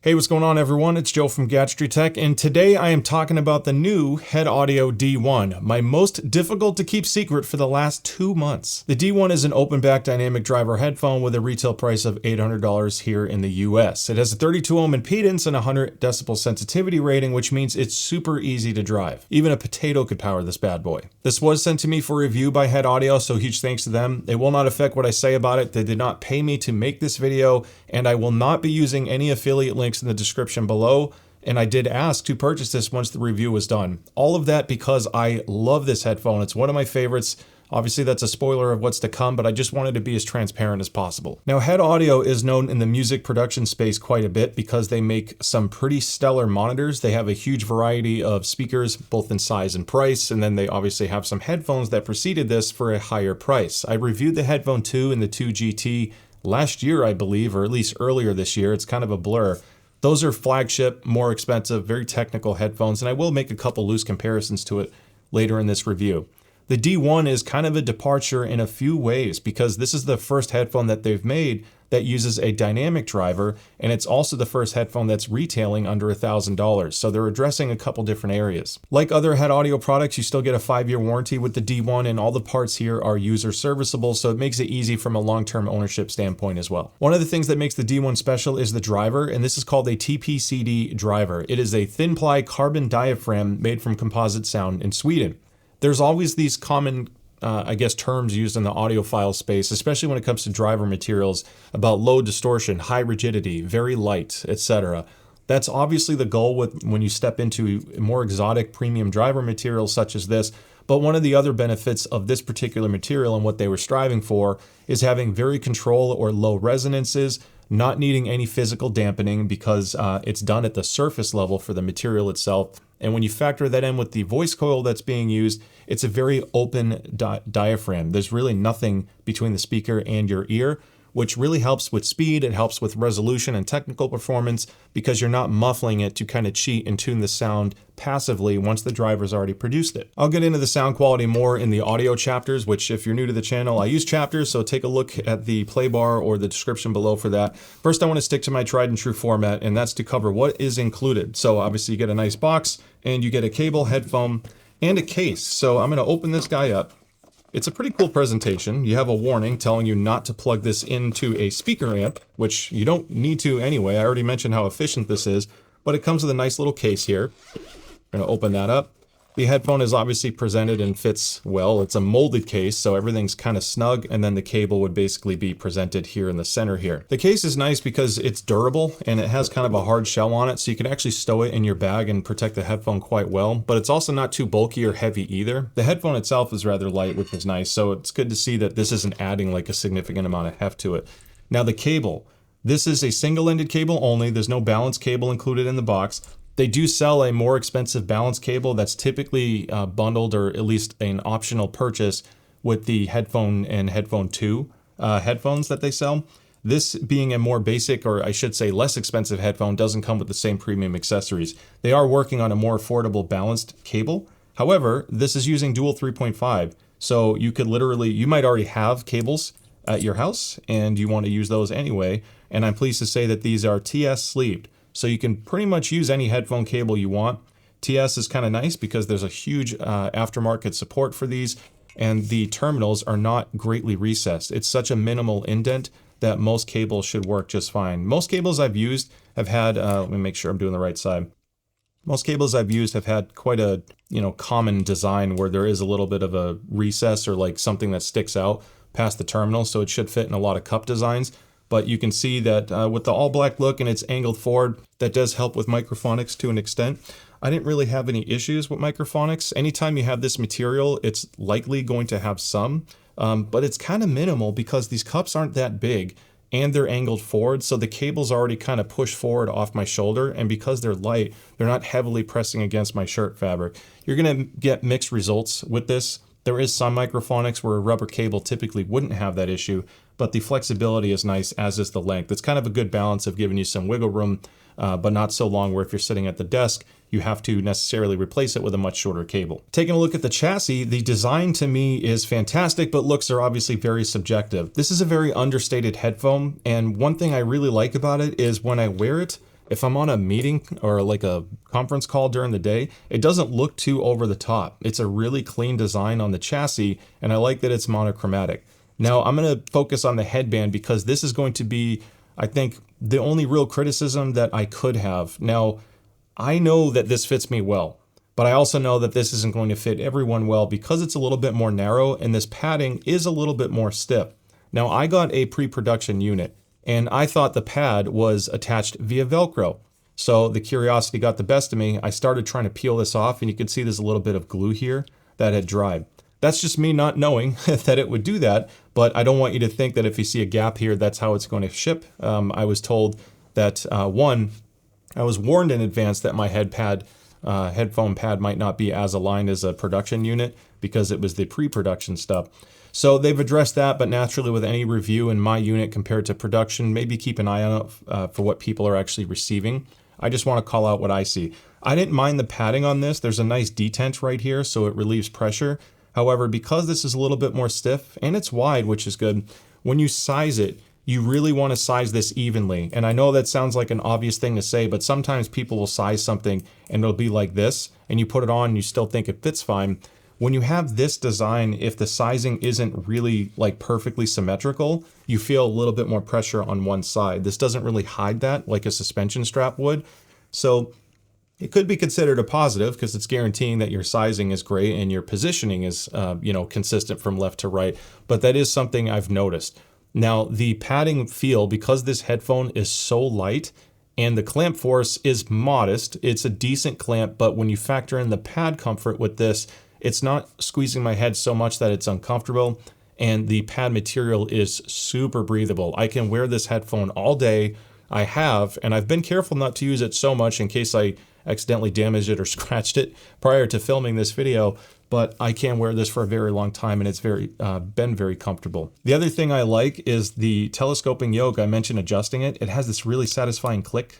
Hey, what's going on everyone? It's Joe from Gadgetry Tech, and today I am talking about the new HEDD Audio D1, my most difficult to keep secret for the last 2 months. The D1 is an open back dynamic driver headphone with a retail price of $800 here in the US. It has a 32 ohm impedance and a 100 decibel sensitivity rating, which means it's super easy to drive. Even a potato could power this bad boy. This was sent to me for review by HEDD Audio, so huge thanks to them. It will not affect what I say about it. They did not pay me to make this video, and I will not be using any affiliate links in the description below, and I did ask to purchase this once the review was done. All of that because I love this headphone. It's one of my favorites. Obviously that's a spoiler of what's to come, but I just wanted to be as transparent as possible. Now, HEDD Audio is known in the music production space quite a bit because they make some pretty stellar monitors. They have a huge variety of speakers, both in size and price, and then they obviously have some headphones that preceded this for a higher price. I reviewed the Headphone 2 and the 2 GT last year, I believe, or at least earlier this year. It's kind of a blur. Those are flagship, more expensive, very technical headphones, and I will make a couple loose comparisons to it later in this review. The D1 is kind of a departure in a few ways because this is the first headphone that they've made that uses a dynamic driver, and it's also the first headphone that's retailing under $1,000. So they're addressing a couple different areas. Like other HEDD Audio products, you still get a 5-year warranty with the D1, and all the parts here are user serviceable, so it makes it easy from a long-term ownership standpoint as well. One of the things that makes the D1 special is the driver, and this is called a TPCD driver. It is a thin-ply carbon diaphragm made from composite sound in Sweden. There's always these common terms used in the audiophile space, especially when it comes to driver materials, about low distortion, high rigidity, very light, etc. That's obviously the goal when you step into more exotic premium driver materials such as this. But one of the other benefits of this particular material and what they were striving for is having very control or low resonances, not needing any physical dampening because it's done at the surface level for the material itself. And when you factor that in with the voice coil that's being used, it's a very open diaphragm. There's really nothing between the speaker and your ear, which really helps with speed. It helps with resolution and technical performance because you're not muffling it to kind of cheat and tune the sound passively once the driver's already produced it. I'll get into the sound quality more in the audio chapters, which if you're new to the channel, I use chapters, so take a look at the play bar or the description below for that. First, I want to stick to my tried and true format, and that's to cover what is included. So obviously you get a nice box and you get a cable, headphone, and a case. So I'm going to open this guy up. It's a pretty cool presentation. You have a warning telling you not to plug this into a speaker amp, which you don't need to anyway. I already mentioned how efficient this is, but it comes with a nice little case here. I'm going to open that up. The headphone is obviously presented and fits well. It's a molded case, so everything's kind of snug, and then the cable would basically be presented here in the center here. The case is nice because it's durable and it has kind of a hard shell on it, so you can actually stow it in your bag and protect the headphone quite well, but it's also not too bulky or heavy either. The headphone itself is rather light, which is nice, so it's good to see that this isn't adding like a significant amount of heft to it. Now the cable. This is a single-ended cable only. There's no balance cable included in the box. They do sell a more expensive balance cable that's typically bundled or at least an optional purchase with the headphone and headphone 2 headphones that they sell. This being a more basic, or I should say less expensive headphone, doesn't come with the same premium accessories. They are working on a more affordable balanced cable. However, this is using dual 3.5. So you could literally, you might already have cables at your house and you want to use those anyway. And I'm pleased to say that these are TS sleeved. So you can pretty much use any headphone cable you want. TS is kind of nice because there's a huge aftermarket support for these, and the terminals are not greatly recessed. It's such a minimal indent that most cables should work just fine. Most cables I've used have had, let me make sure I'm doing the right side. Most cables I've used have had quite a common design where there is a little bit of a recess or like something that sticks out past the terminal, so it should fit in a lot of cup designs. But you can see that with the all black look and it's angled forward, that does help with microphonics to an extent. I didn't really have any issues with microphonics. Anytime you have this material, it's likely going to have some, but it's kind of minimal because these cups aren't that big and they're angled forward. So the cable's already kind of pushed forward off my shoulder. And because they're light, they're not heavily pressing against my shirt fabric. You're going to get mixed results with this. There is some microphonics where a rubber cable typically wouldn't have that issue, but the flexibility is nice, as is the length. It's kind of a good balance of giving you some wiggle room, but not so long where if you're sitting at the desk, you have to necessarily replace it with a much shorter cable. Taking a look at the chassis, the design to me is fantastic, but looks are obviously very subjective. This is a very understated headphone, and one thing I really like about it is when I wear it, if I'm on a meeting or like a conference call during the day, it doesn't look too over the top. It's a really clean design on the chassis, and I like that it's monochromatic. Now I'm going to focus on the headband because this is going to be, I think, the only real criticism that I could have. Now, I know that this fits me well, but I also know that this isn't going to fit everyone well because it's a little bit more narrow and this padding is a little bit more stiff. Now, I got a pre-production unit and I thought the pad was attached via Velcro. So the curiosity got the best of me. I started trying to peel this off and you can see there's a little bit of glue here that had dried. That's just me not knowing that it would do that, but I don't want you to think that if you see a gap here, that's how it's going to ship. I was told that, I was warned in advance that my headphone pad might not be as aligned as a production unit because it was the pre-production stuff. So they've addressed that, but naturally with any review in my unit compared to production, maybe keep an eye on it for what people are actually receiving. I just want to call out what I see. I didn't mind the padding on this. There's a nice detent right here, so it relieves pressure. However, because this is a little bit more stiff and it's wide, which is good, when you size it, you really want to size this evenly. And I know that sounds like an obvious thing to say, but sometimes people will size something and it'll be like this, and you put it on and you still think it fits fine. When you have this design, if the sizing isn't really like perfectly symmetrical, you feel a little bit more pressure on one side. This doesn't really hide that like a suspension strap would. So it could be considered a positive because it's guaranteeing that your sizing is great and your positioning is, consistent from left to right. But that is something I've noticed. Now, the padding feel, because this headphone is so light and the clamp force is modest, it's a decent clamp, but when you factor in the pad comfort with this, it's not squeezing my head so much that it's uncomfortable, and the pad material is super breathable. I can wear this headphone all day. I have, and I've been careful not to use it so much in case I accidentally damaged it or scratched it prior to filming this video, but I can wear this for a very long time and it's been very comfortable. The other thing I like is the telescoping yoke. I mentioned adjusting it. It has this really satisfying click.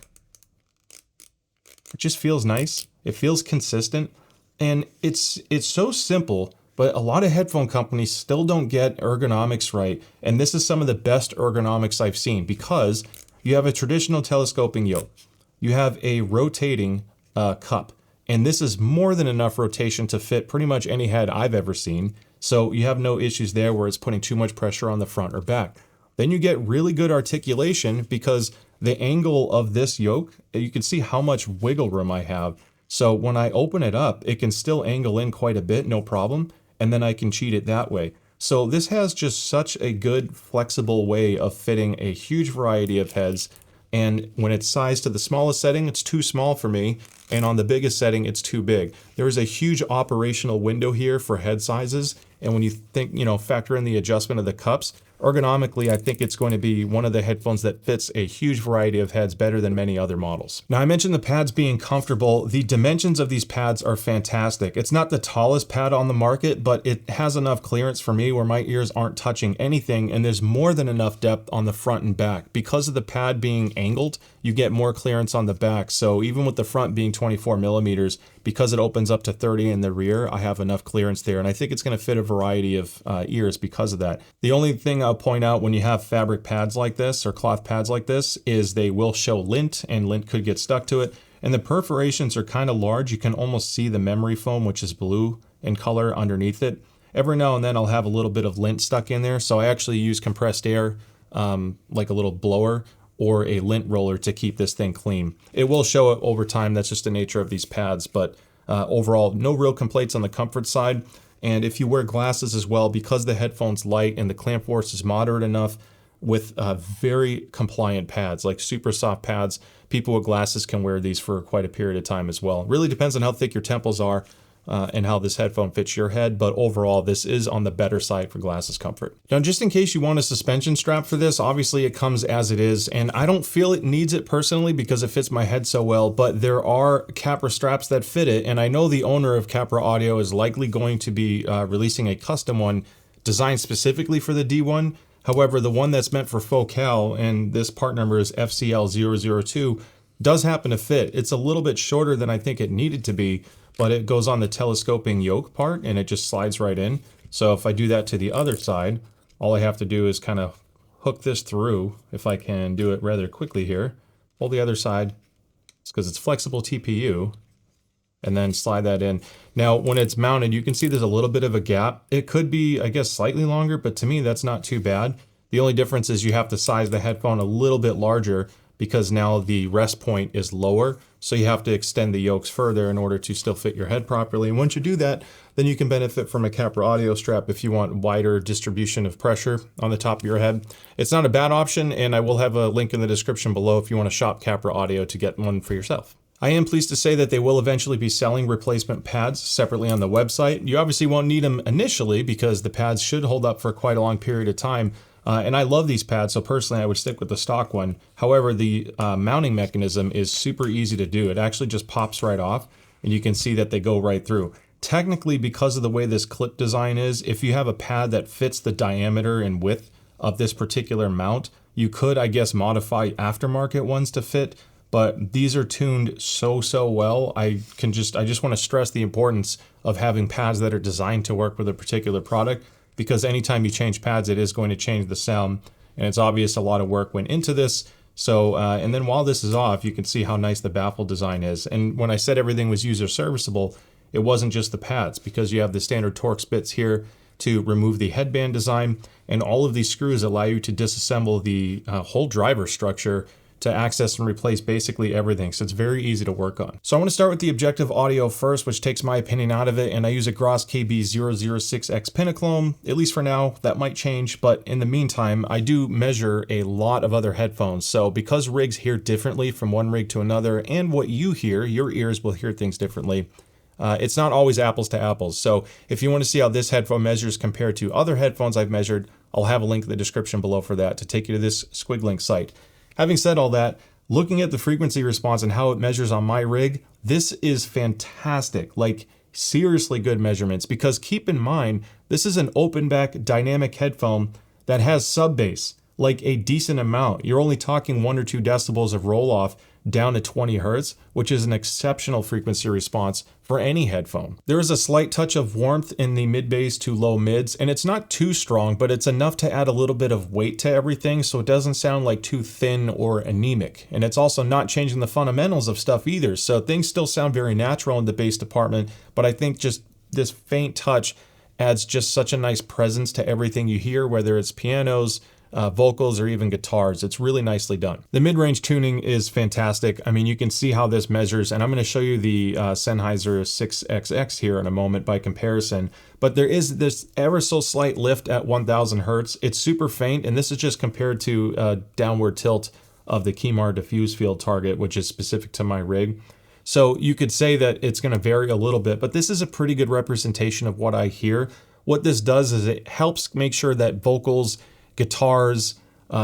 It just feels nice. It feels consistent, and it's so simple, but a lot of headphone companies still don't get ergonomics right, and this is some of the best ergonomics I've seen because you have a traditional telescoping yoke. You have a rotating cup, and this is more than enough rotation to fit pretty much any head I've ever seen. So you have no issues there where it's putting too much pressure on the front or back. Then you get really good articulation because the angle of this yoke, you can see how much wiggle room I have. So when I open it up, it can still angle in quite a bit, no problem. And then I can cheat it that way. So this has just such a good flexible way of fitting a huge variety of heads. And when it's sized to the smallest setting, it's too small for me. And on the biggest setting, it's too big. There is a huge operational window here for head sizes. And when you think, factor in the adjustment of the cups, ergonomically, I think it's going to be one of the headphones that fits a huge variety of heads better than many other models. Now, I mentioned the pads being comfortable. The dimensions of these pads are fantastic. It's not the tallest pad on the market, but it has enough clearance for me where my ears aren't touching anything, and there's more than enough depth on the front and back. Because of the pad being angled, you get more clearance on the back. So even with the front being 24 millimeters, because it opens up to 30 in the rear, I have enough clearance there. And I think it's going to fit a variety of ears because of that. The only thing I'll point out when you have fabric pads like this or cloth pads like this is they will show lint, and lint could get stuck to it. And the perforations are kind of large. You can almost see the memory foam, which is blue in color, underneath it. Every now and then I'll have a little bit of lint stuck in there. So I actually use compressed air, like a little blower, or a lint roller to keep this thing clean. It will show it over time. That's just the nature of these pads, but overall, no real complaints on the comfort side. And if you wear glasses as well, because the headphone's light and the clamp force is moderate enough with very compliant pads, like super soft pads, people with glasses can wear these for quite a period of time as well. It really depends on how thick your temples are and how this headphone fits your head, but overall this is on the better side for glasses comfort. Now, just in case you want a suspension strap for this, obviously it comes as it is, and I don't feel it needs it personally because it fits my head so well, but there are Capra straps that fit it, and I know the owner of Capra Audio is likely going to be releasing a custom one designed specifically for the D1. However, the one that's meant for Focal, and this part number is FCL002, does happen to fit. It's a little bit shorter than I think it needed to be, but it goes on the telescoping yoke part and it just slides right in. So if I do that to the other side, all I have to do is kind of hook this through, if I can do it rather quickly here. Pull the other side, It's because it's flexible TPU. And then slide that in. Now, when it's mounted, you can see there's a little bit of a gap. It could be, I guess, slightly longer, but to me, that's not too bad. The only difference is you have to size the headphone a little bit larger because now the rest point is lower. So you have to extend the yokes further in order to still fit your head properly. And once you do that, then you can benefit from a Capra audio strap if you want wider distribution of pressure on the top of your head. It's not a bad option, and I will have a link in the description below if you want to shop Capra Audio to get one for yourself. I am pleased to say that they will eventually be selling replacement pads separately on the website. You obviously won't need them initially because the pads should hold up for quite a long period of time. And I love these pads, so personally I would stick with the stock one. However, the mounting mechanism is super easy to do. It actually just pops right off, and you can see that they go right through. Technically, because of the way this clip design is, if you have a pad that fits the diameter and width of this particular mount, you could, I guess, modify aftermarket ones to fit. But these are tuned so well. I just want to stress the importance of having pads that are designed to work with a particular product, because anytime you change pads, it is going to change the sound. And it's obvious a lot of work went into this. So, and then while this is off, you can see how nice the baffle design is. And when I said everything was user serviceable, it wasn't just the pads, because you have the standard Torx bits here to remove the headband design. And all of these screws allow you to disassemble the whole driver structure to access and replace basically everything. So it's very easy to work on. So I want to start with the objective audio first, which takes my opinion out of it. And I use a Gross KB006X Pinaclone, at least for now. That might change, but in the meantime, I do measure a lot of other headphones. So because rigs hear differently from one rig to another, and what you hear, your ears will hear things differently. It's not always apples to apples. So if you want to see how this headphone measures compared to other headphones I've measured, I'll have a link in the description below for that to take you to this Squiglink site. Having said all that, looking at the frequency response and how it measures on my rig, this is fantastic, like seriously good measurements, because keep in mind, this is an open back dynamic headphone that has sub bass, like a decent amount. You're only talking 1 or 2 decibels of roll off down to 20 hertz, which is an exceptional frequency response for any headphone. There is a slight touch of warmth in the mid bass to low mids, and it's not too strong, but it's enough to add a little bit of weight to everything, so it doesn't sound like too thin or anemic. And it's also not changing the fundamentals of stuff either, so things still sound very natural in the bass department, but I think just this faint touch adds just such a nice presence to everything you hear, whether it's pianos, vocals, or even guitars. It's really nicely done. The mid-range tuning is fantastic. I mean, you can see how this measures, and I'm going to show you the Sennheiser 6XX here in a moment by comparison, but there is this ever so slight lift at 1000 hertz. It's super faint, and this is just compared to downward tilt of the Kemar diffuse field target, which is specific to my rig. So you could say that it's going to vary a little bit, but this is a pretty good representation of what I hear. What this does is it helps make sure that vocals, guitars,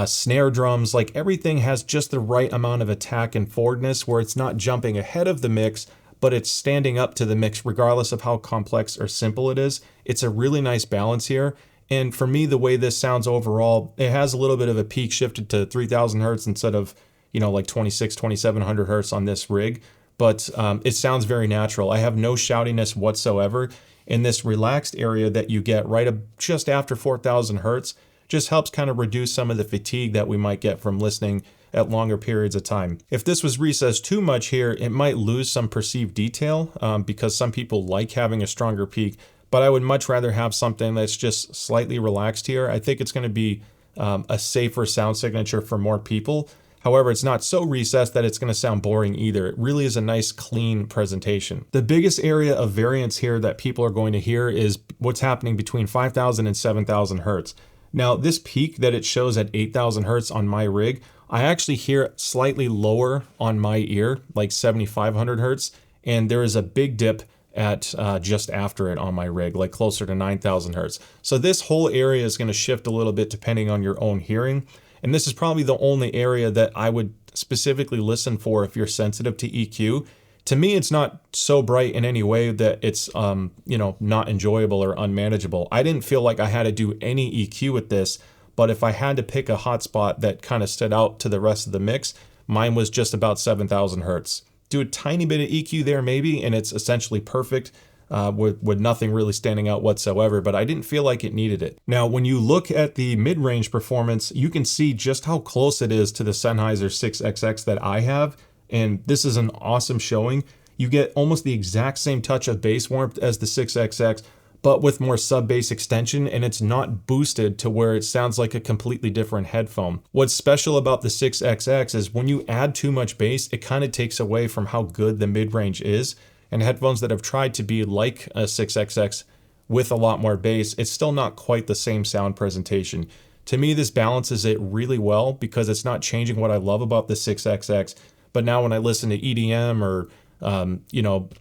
snare drums, like everything has just the right amount of attack and forwardness where it's not jumping ahead of the mix, but it's standing up to the mix regardless of how complex or simple it is. It's a really nice balance here. And for me, the way this sounds overall, it has a little bit of a peak shifted to 3000 hertz instead of, you know, like 2700 hertz on this rig. But it sounds very natural. I have no shoutiness whatsoever. In this relaxed area that you get right just after 4000 hertz, just helps kind of reduce some of the fatigue that we might get from listening at longer periods of time. If this was recessed too much here, it might lose some perceived detail because some people like having a stronger peak, but I would much rather have something that's just slightly relaxed here. I think it's going to be a safer sound signature for more people. However, it's not so recessed that it's going to sound boring either. It really is a nice, clean presentation. The biggest area of variance here that people are going to hear is what's happening between 5000 and 7000 hertz. Now, this peak that it shows at 8000 hertz on my rig, I actually hear it slightly lower on my ear, like 7500 hertz, and there is a big dip at just after it on my rig, like closer to 9000 hertz. So this whole area is going to shift a little bit depending on your own hearing, and this is probably the only area that I would specifically listen for if you're sensitive to EQ. To me, it's not so bright in any way that it's, you know, not enjoyable or unmanageable. I didn't feel like I had to do any EQ with this, but if I had to pick a hotspot that kind of stood out to the rest of the mix, mine was just about 7000 hertz. Do a tiny bit of EQ there maybe, and it's essentially perfect with nothing really standing out whatsoever, but I didn't feel like it needed it. Now, when you look at the mid-range performance, you can see just how close it is to the Sennheiser 6XX that I have. and this is an awesome showing. You get almost the exact same touch of bass warmth as the 6XX, but with more sub-bass extension, and it's not boosted to where it sounds like a completely different headphone. What's special about the 6XX is when you add too much bass, it kind of takes away from how good the mid-range is, and headphones that have tried to be like a 6XX with a lot more bass, it's still not quite the same sound presentation. To me, this balances it really well because it's not changing what I love about the 6XX, but now when I listen to EDM or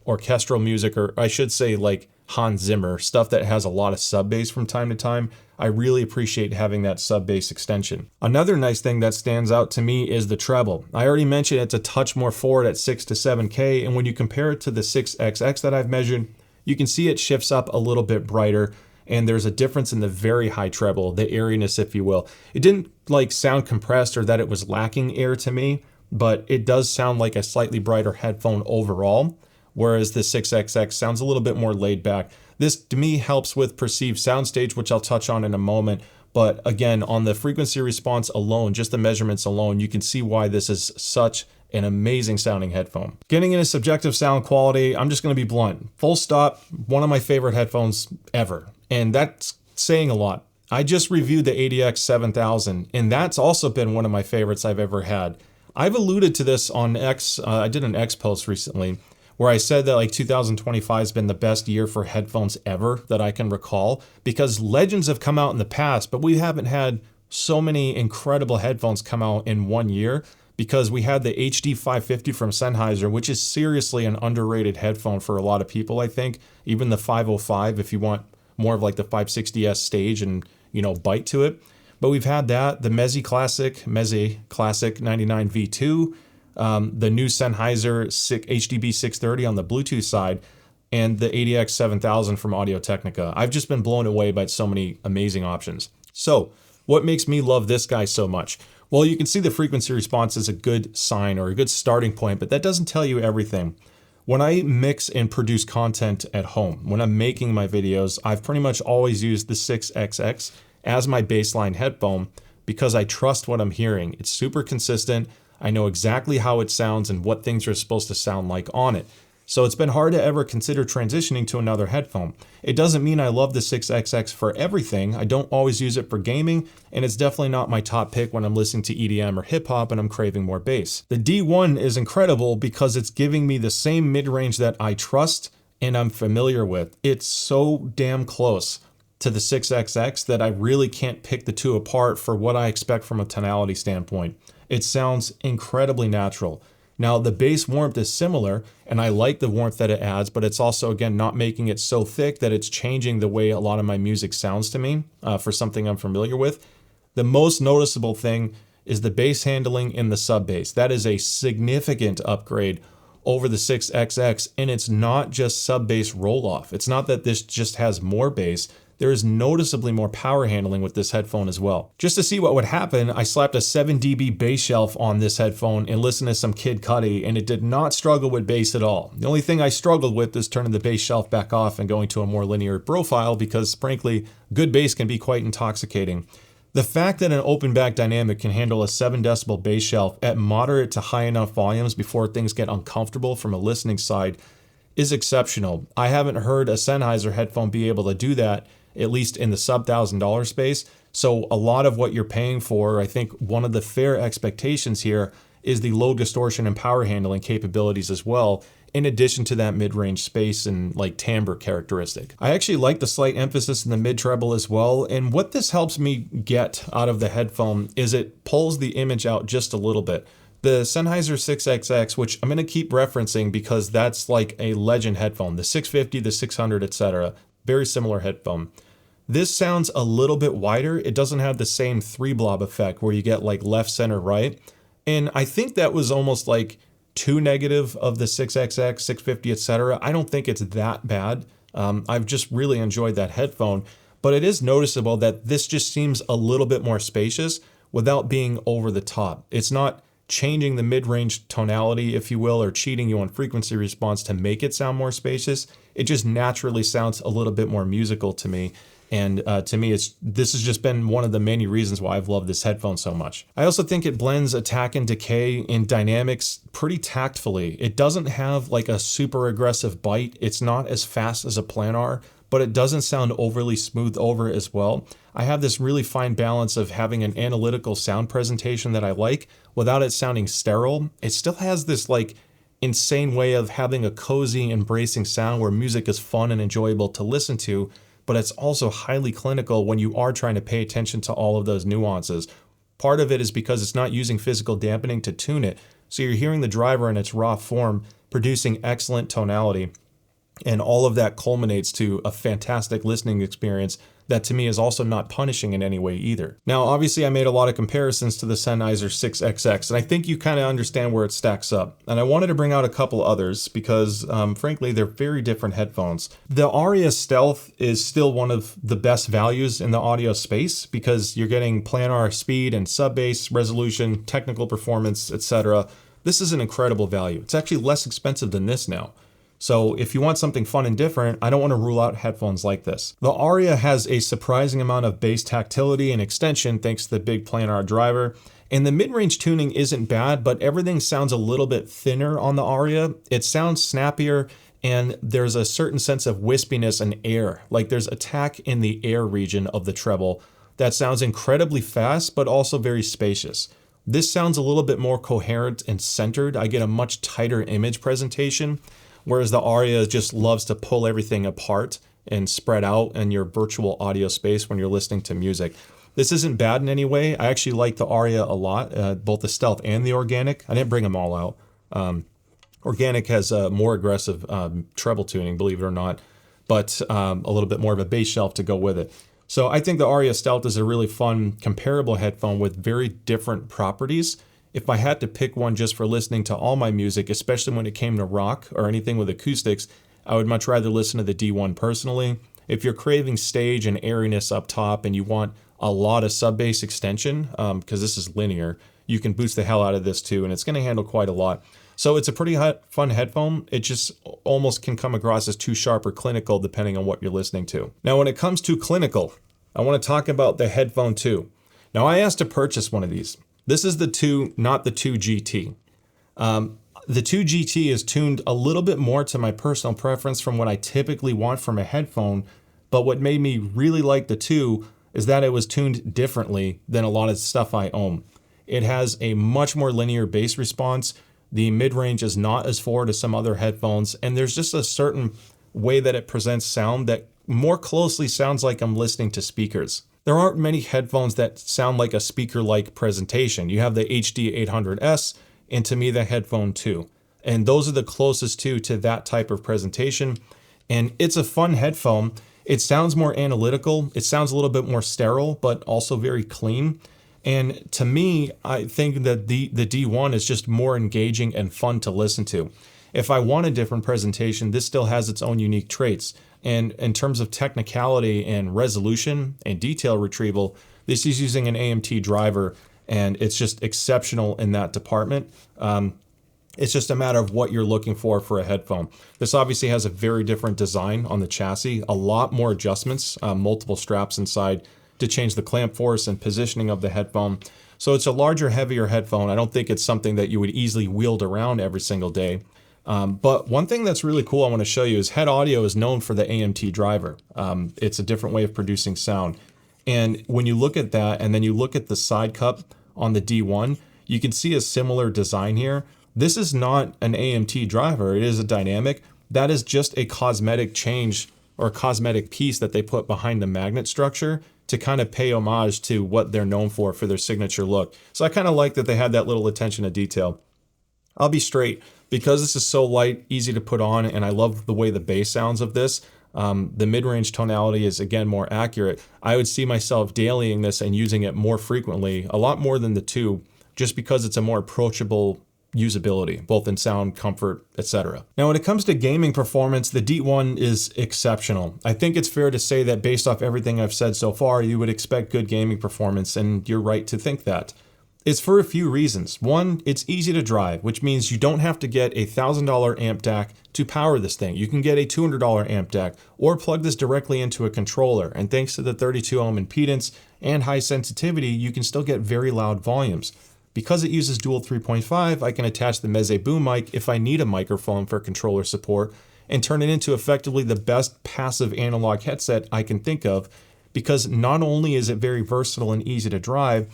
orchestral music, or I should say like Hans Zimmer, stuff that has a lot of sub bass from time to time, I really appreciate having that sub bass extension. Another nice thing that stands out to me is the treble. I already mentioned it's a touch more forward at 6 to 7K, and when you compare it to the 6XX that I've measured, you can see it shifts up a little bit brighter, and there's a difference in the very high treble, the airiness, if you will. It didn't like sound compressed or that it was lacking air to me, but it does sound like a slightly brighter headphone overall, whereas the 6XX sounds a little bit more laid back. This to me helps with perceived soundstage, which I'll touch on in a moment. But again, on the frequency response alone, just the measurements alone, you can see why this is such an amazing sounding headphone. Getting into subjective sound quality, I'm just gonna be blunt. Full stop, one of my favorite headphones ever. And that's saying a lot. I just reviewed the ADX 7000, and that's also been one of my favorites I've ever had. I've alluded to this on X, I did an X post recently, where I said that like 2025 has been the best year for headphones ever that I can recall, because legends have come out in the past, but we haven't had so many incredible headphones come out in one year, because we had the HEDD 550 from Sennheiser, which is seriously an underrated headphone for a lot of people, I think. Even the 505, if you want more of like the 560S stage and, bite to it. But we've had that, the Meze Classic 99 V2, the new Sennheiser HDB 630 on the Bluetooth side, and the ADX 7000 from Audio-Technica. I've just been blown away by so many amazing options. So what makes me love this guy so much? Well, you can see the frequency response is a good sign or a good starting point, but that doesn't tell you everything. When I mix and produce content at home, when I'm making my videos, I've pretty much always used the 6XX as my baseline headphone because I trust what I'm hearing. It's super consistent. I know exactly how it sounds and what things are supposed to sound like on it. So it's been hard to ever consider transitioning to another headphone. It doesn't mean I love the 6XX for everything. I don't always use it for gaming, and it's definitely not my top pick when I'm listening to EDM or hip hop and I'm craving more bass. The D1 is incredible because it's giving me the same mid-range that I trust and I'm familiar with. It's so damn close to the 6XX that I really can't pick the two apart for what I expect from a tonality standpoint. It sounds incredibly natural. Now the bass warmth is similar, and I like the warmth that it adds, but it's also, again, not making it so thick that it's changing the way a lot of my music sounds to me for something I'm familiar with. The most noticeable thing is the bass handling in the sub bass. That is a significant upgrade over the 6XX, and it's not just sub bass roll off. It's not that this just has more bass. There is noticeably more power handling with this headphone as well. Just to see what would happen, I slapped a 7 dB bass shelf on this headphone and listened to some Kid Cudi, and it did not struggle with bass at all. The only thing I struggled with is turning the bass shelf back off and going to a more linear profile because, frankly, good bass can be quite intoxicating. The fact that an open back dynamic can handle a 7 decibel bass shelf at moderate to high enough volumes before things get uncomfortable from a listening side is exceptional. I haven't heard a Sennheiser headphone be able to do that, at least in the sub $1,000 space. So a lot of what you're paying for, I think one of the fair expectations here is the low distortion and power handling capabilities as well, in addition to that mid-range space and like timbre characteristic. I actually like the slight emphasis in the mid-treble as well, and what this helps me get out of the headphone is it pulls the image out just a little bit. The Sennheiser 6XX, which I'm gonna keep referencing because that's like a legend headphone, the 650, the 600, etc. Very similar headphone. This sounds a little bit wider. It doesn't have the same 3-blob effect where you get like left, center, right. And I think that was almost like too negative of the 6XX, 650, etc. I don't think it's that bad. I've just really enjoyed that headphone, but it is noticeable that this just seems a little bit more spacious without being over the top. It's not changing the mid-range tonality, if you will, or cheating you on frequency response to make it sound more spacious. It just naturally sounds a little bit more musical to me. And to me, this has just been one of the many reasons why I've loved this headphone so much. I also think it blends attack and decay in dynamics pretty tactfully. It doesn't have like a super aggressive bite. It's not as fast as a planar, but it doesn't sound overly smooth over as well. I have this really fine balance of having an analytical sound presentation that I like without it sounding sterile. It still has this like insane way of having a cozy, embracing sound where music is fun and enjoyable to listen to, but it's also highly clinical when you are trying to pay attention to all of those nuances. Part of it is because it's not using physical dampening to tune it, so you're hearing the driver in its raw form, producing excellent tonality, and all of that culminates to a fantastic listening experience that to me is also not punishing in any way either. Now, obviously I made a lot of comparisons to the Sennheiser 6XX, and I think you kind of understand where it stacks up. And I wanted to bring out a couple others because frankly, they're very different headphones. The Aria Stealth is still one of the best values in the audio space because you're getting planar speed and sub-bass resolution, technical performance, etc. This is an incredible value. It's actually less expensive than this now. So if you want something fun and different, I don't want to rule out headphones like this. The Aria has a surprising amount of bass tactility and extension thanks to the big planar driver. And the mid-range tuning isn't bad, but everything sounds a little bit thinner on the Aria. It sounds snappier, and there's a certain sense of wispiness and air. Like there's attack in the air region of the treble that sounds incredibly fast, but also very spacious. This sounds a little bit more coherent and centered. I get a much tighter image presentation, whereas the Aria just loves to pull everything apart and spread out in your virtual audio space when you're listening to music. This isn't bad in any way. I actually like the Aria a lot, both the Stealth and the Organic. I didn't bring them all out. Organic has more aggressive treble tuning, believe it or not, but a little bit more of a bass shelf to go with it. So I think the Aria Stealth is a really fun, comparable headphone with very different properties. If I had to pick one just for listening to all my music, especially when it came to rock or anything with acoustics, I would much rather listen to the D1 personally. If you're craving stage and airiness up top and you want a lot of sub-bass extension, because this is linear, you can boost the hell out of this too, and it's going to handle quite a lot. So it's a pretty fun headphone. It just almost can come across as too sharp or clinical depending on what you're listening to. Now, when it comes to clinical, I want to talk about the HEDDphone 2. Now, I asked to purchase one of these. This is the 2, not the 2 GT. The 2 GT is tuned a little bit more to my personal preference from what I typically want from a headphone, but what made me really like the 2 is that it was tuned differently than a lot of stuff I own. It has a much more linear bass response. The mid-range is not as forward as some other headphones, and there's just a certain way that it presents sound that more closely sounds like I'm listening to speakers. There aren't many headphones that sound like a speaker-like presentation. You have the HEDD Audio-HEDDs, and to me, the HEDDphone 2. And those are the closest to that type of presentation. And it's a fun headphone. It sounds more analytical. It sounds a little bit more sterile, but also very clean. And to me, I think that the D1 is just more engaging and fun to listen to. If I want a different presentation, this still has its own unique traits. And in terms of technicality and resolution and detail retrieval, this is using an AMT driver, and it's just exceptional in that department. It's just a matter of what you're looking for a headphone. This obviously has a very different design on the chassis, a lot more adjustments, multiple straps inside to change the clamp force and positioning of the headphone. So it's a larger, heavier headphone. I don't think it's something that you would easily wield around every single day. But one thing that's really cool I want to show you is HEDD Audio is known for the AMT driver. It's a different way of producing sound. And when you look at that and then you look at the side cup on the D1, you can see a similar design here. This is not an AMT driver. It is a dynamic. That is just a cosmetic change or cosmetic piece that they put behind the magnet structure to kind of pay homage to what they're known for their signature look. So I kind of like that they had that little attention to detail. I'll be straight, because this is so light, easy to put on, and I love the way the bass sounds of this. The mid-range tonality is, again, more accurate. I would see myself dailying this and using it more frequently, a lot more than the 2, just because it's a more approachable usability, both in sound, comfort, etc. Now, when it comes to gaming performance, the D1 is exceptional. I think it's fair to say that based off everything I've said so far, you would expect good gaming performance, and you're right to think that. It's for a few reasons. One, it's easy to drive, which means you don't have to get a $1,000 amp DAC to power this thing. You can get a $200 amp DAC or plug this directly into a controller. And thanks to the 32 ohm impedance and high sensitivity, you can still get very loud volumes. Because it uses dual 3.5, I can attach the Meze boom mic if I need a microphone for controller support and turn it into effectively the best passive analog headset I can think of, because not only is it very versatile and easy to drive,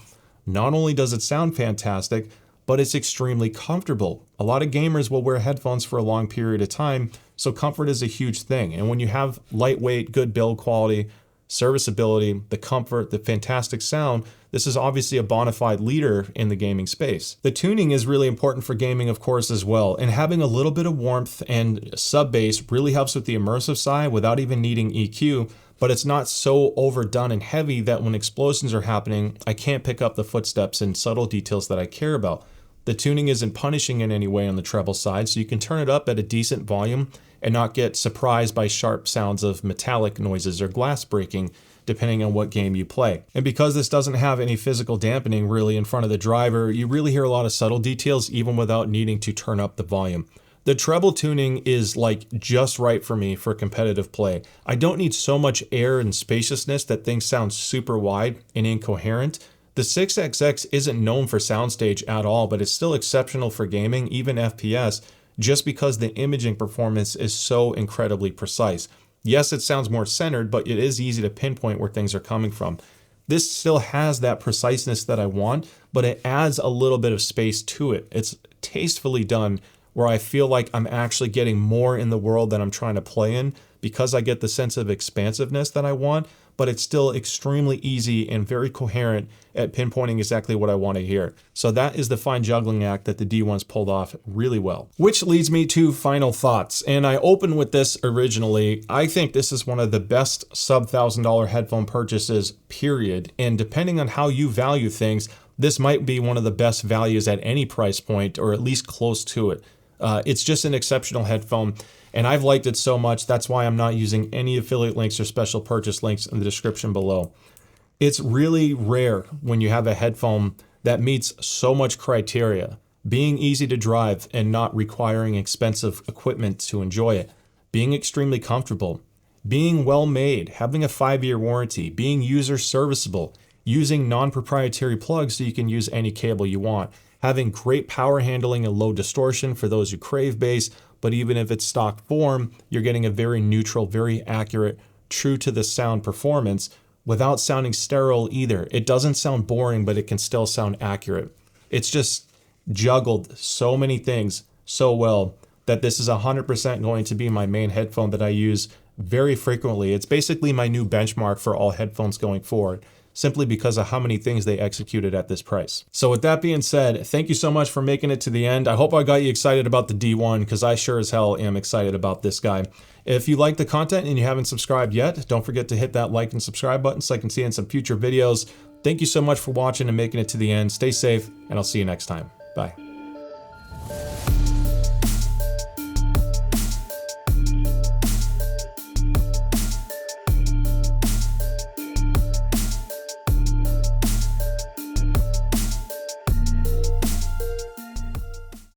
not only does it sound fantastic, but it's extremely comfortable. A lot of gamers will wear headphones for a long period of time, so comfort is a huge thing. And when you have lightweight, good build quality, serviceability, the comfort, the fantastic sound, this is obviously a bona fide leader in the gaming space. The tuning is really important for gaming, of course, as well. And having a little bit of warmth and sub bass really helps with the immersive side without even needing EQ. But it's not so overdone and heavy that when explosions are happening, I can't pick up the footsteps and subtle details that I care about. The tuning isn't punishing in any way on the treble side, so you can turn it up at a decent volume and not get surprised by sharp sounds of metallic noises or glass breaking, depending on what game you play. And because this doesn't have any physical dampening really in front of the driver, you really hear a lot of subtle details even without needing to turn up the volume. The treble tuning is like just right for me for competitive play. I don't need so much air and spaciousness that things sound super wide and incoherent. The 6XX isn't known for soundstage at all, but it's still exceptional for gaming, even FPS, just because the imaging performance is so incredibly precise. Yes, it sounds more centered, but it is easy to pinpoint where things are coming from. This still has that preciseness that I want, but it adds a little bit of space to it. It's tastefully done, where I feel like I'm actually getting more in the world that I'm trying to play in, because I get the sense of expansiveness that I want, but it's still extremely easy and very coherent at pinpointing exactly what I want to hear. So that is the fine juggling act that the D1's pulled off really well. Which leads me to final thoughts. And I opened with this originally. I think this is one of the best sub $1,000 headphone purchases, period. And depending on how you value things, this might be one of the best values at any price point, or at least close to it. It's just an exceptional headphone, and I've liked it so much. That's why I'm not using any affiliate links or special purchase links in the description below. It's really rare when you have a headphone that meets so much criteria: being easy to drive and not requiring expensive equipment to enjoy it, being extremely comfortable, being well made, having a 5-year warranty, being user serviceable, using non-proprietary plugs so you can use any cable you want, having great power handling and low distortion for those who crave bass, but even if it's stock form, you're getting a very neutral, very accurate, true to the sound performance without sounding sterile either. It doesn't sound boring, but it can still sound accurate. It's just juggled so many things so well that this is 100% going to be my main headphone that I use very frequently. It's basically my new benchmark for all headphones going forward, simply because of how many things they executed at this price. So with that being said, thank you so much for making it to the end. I hope I got you excited about the D1, because I sure as hell am excited about this guy. If you like the content and you haven't subscribed yet, don't forget to hit that like and subscribe button so I can see you in some future videos. Thank you so much for watching and making it to the end. Stay safe, and I'll see you next time. Bye.